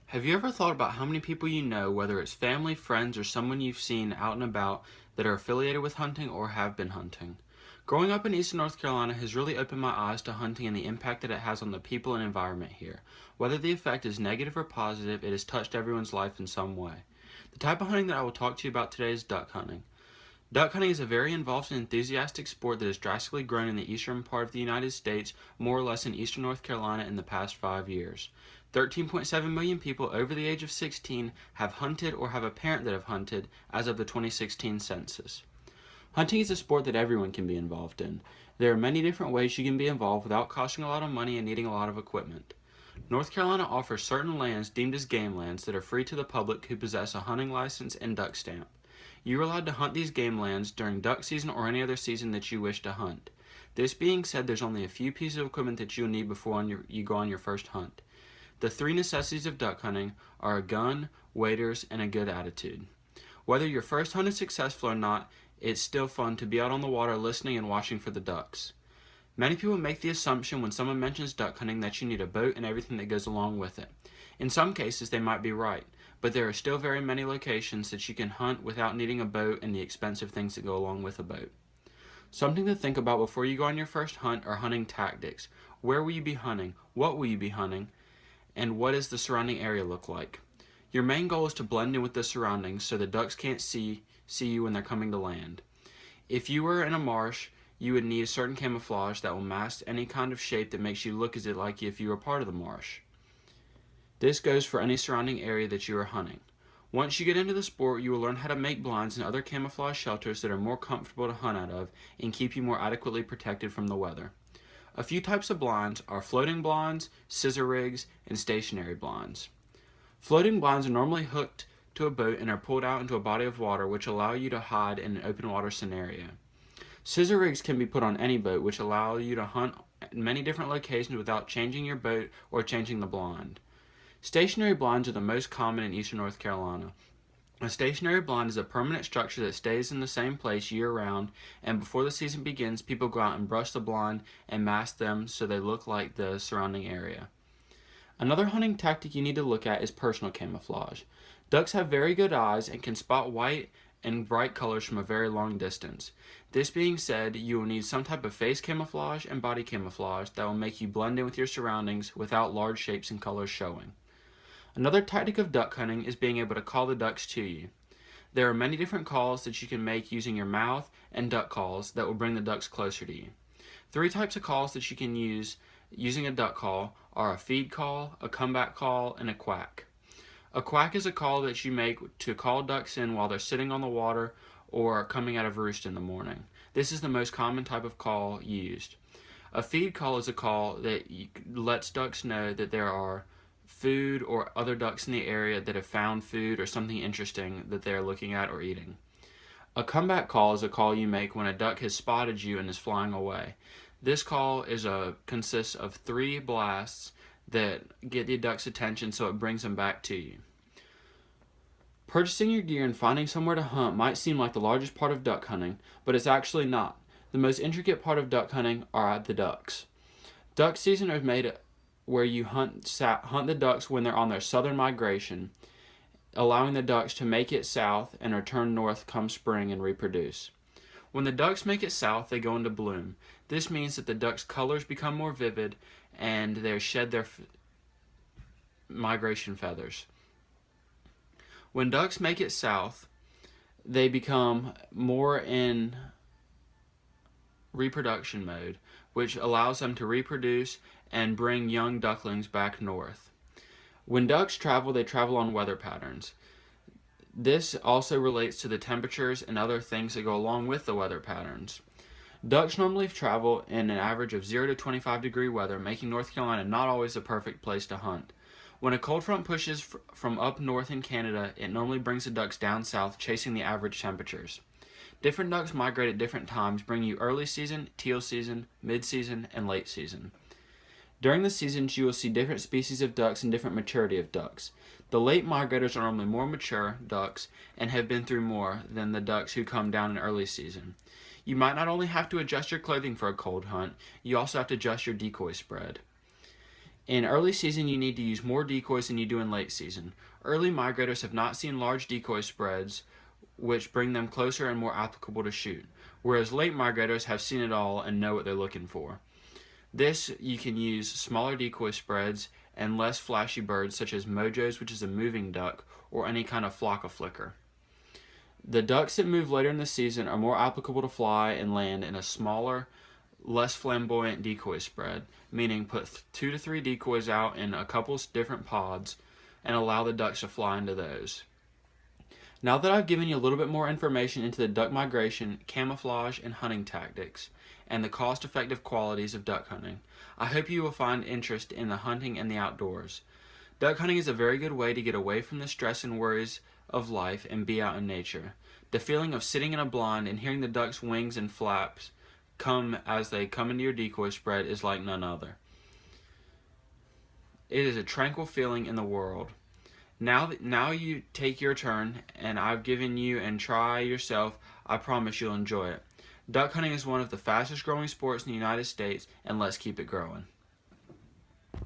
Have you ever thought about how many people you know, whether it's family, friends, or someone you've seen out and about, that are affiliated with hunting or have been hunting? Growing up in eastern North Carolina has really opened my eyes to hunting and the impact that it has on the people and environment here. Whether the effect is negative or positive, it has touched everyone's life in some way. The type of hunting that I will talk to you about today is duck hunting. Duck hunting is a very involved and enthusiastic sport that has drastically grown in the eastern part of the United States, more or less in eastern North Carolina, in the past 5 years. 13.7 million people over the age of 16 have hunted or have a parent that have hunted as of the 2016 census. Hunting is a sport that everyone can be involved in. There are many different ways you can be involved without costing a lot of money and needing a lot of equipment. North Carolina offers certain lands deemed as game lands that are free to the public who possess a hunting license and duck stamp. You are allowed to hunt these game lands during duck season or any other season that you wish to hunt. This being said, there's only a few pieces of equipment that you'll need before you go on your first hunt. The three necessities of duck hunting are a gun, waders, and a good attitude. Whether your first hunt is successful or not, it's still fun to be out on the water listening and watching for the ducks. Many people make the assumption when someone mentions duck hunting that you need a boat and everything that goes along with it. In some cases, they might be right, but there are still very many locations that you can hunt without needing a boat and the expensive things that go along with a boat. Something to think about before you go on your first hunt are hunting tactics. Where will you be hunting? What will you be hunting? And what does the surrounding area look like? Your main goal is to blend in with the surroundings so the ducks can't see you when they're coming to land. If you were in a marsh, you would need a certain camouflage that will mask any kind of shape that makes you look as if you were part of the marsh. This goes for any surrounding area that you are hunting. Once you get into the sport, you will learn how to make blinds and other camouflage shelters that are more comfortable to hunt out of and keep you more adequately protected from the weather. A few types of blinds are floating blinds, scissor rigs, and stationary blinds. Floating blinds are normally hooked to a boat and are pulled out into a body of water, which allow you to hide in an open water scenario. Scissor rigs can be put on any boat, which allow you to hunt in many different locations without changing your boat or changing the blind. Stationary blinds are the most common in eastern North Carolina. A stationary blind is a permanent structure that stays in the same place year-round, and before the season begins, people go out and brush the blind and mask them so they look like the surrounding area. Another hunting tactic you need to look at is personal camouflage. Ducks have very good eyes and can spot white and bright colors from a very long distance. This being said, you will need some type of face camouflage and body camouflage that will make you blend in with your surroundings without large shapes and colors showing. Another tactic of duck hunting is being able to call the ducks to you. There are many different calls that you can make using your mouth and duck calls that will bring the ducks closer to you. Three types of calls that you can use using a duck call are a feed call, a comeback call, and a quack. A quack is a call that you make to call ducks in while they're sitting on the water or coming out of roost in the morning. This is the most common type of call used. A feed call is a call that lets ducks know that there are food or other ducks in the area that have found food or something interesting that they are looking at or eating. A comeback call is a call you make when a duck has spotted you and is flying away. This call consists of 3 blasts that get the duck's attention so it brings them back to you. Purchasing your gear and finding somewhere to hunt might seem like the largest part of duck hunting, but it's actually not. The most intricate part of duck hunting are the ducks. Duck season is made where you hunt the ducks when they're on their southern migration, allowing the ducks to make it south and return north come spring and reproduce. When the ducks make it south, they go into bloom. This means that the ducks' colors become more vivid and they shed their migration feathers. When ducks make it south, they become more in reproduction mode, which allows them to reproduce and bring young ducklings back north. When ducks travel, they travel on weather patterns. This also relates to the temperatures and other things that go along with the weather patterns. Ducks normally travel in an average of 0 to 25 degree weather, making North Carolina not always the perfect place to hunt. When a cold front pushes from up north in Canada, it normally brings the ducks down south, chasing the average temperatures. Different ducks migrate at different times, bringing you early season, teal season, mid-season, and late season. During the seasons, you will see different species of ducks and different maturity of ducks. The late migrators are normally more mature ducks and have been through more than the ducks who come down in early season. You might not only have to adjust your clothing for a cold hunt, you also have to adjust your decoy spread. In early season, you need to use more decoys than you do in late season. Early migrators have not seen large decoy spreads, which bring them closer and more applicable to shoot, whereas late migrators have seen it all and know what they're looking for. This, you can use smaller decoy spreads and less flashy birds such as mojos, which is a moving duck, or any kind of flock of flicker. The ducks that move later in the season are more applicable to fly and land in a smaller, less flamboyant decoy spread, meaning put 2 to 3 decoys out in a couple different pods and allow the ducks to fly into those. Now that I've given you a little bit more information into the duck migration, camouflage, and hunting tactics, and the cost-effective qualities of duck hunting, I hope you will find interest in the hunting and the outdoors. Duck hunting is a very good way to get away from the stress and worries of life and be out in nature. The feeling of sitting in a blind and hearing the duck's wings and flaps come as they come into your decoy spread is like none other. It is a tranquil feeling in the world. Now you take your turn, and I've given you and try yourself. I promise you'll enjoy it. Duck hunting is one of the fastest growing sports in the United States, and let's keep it growing.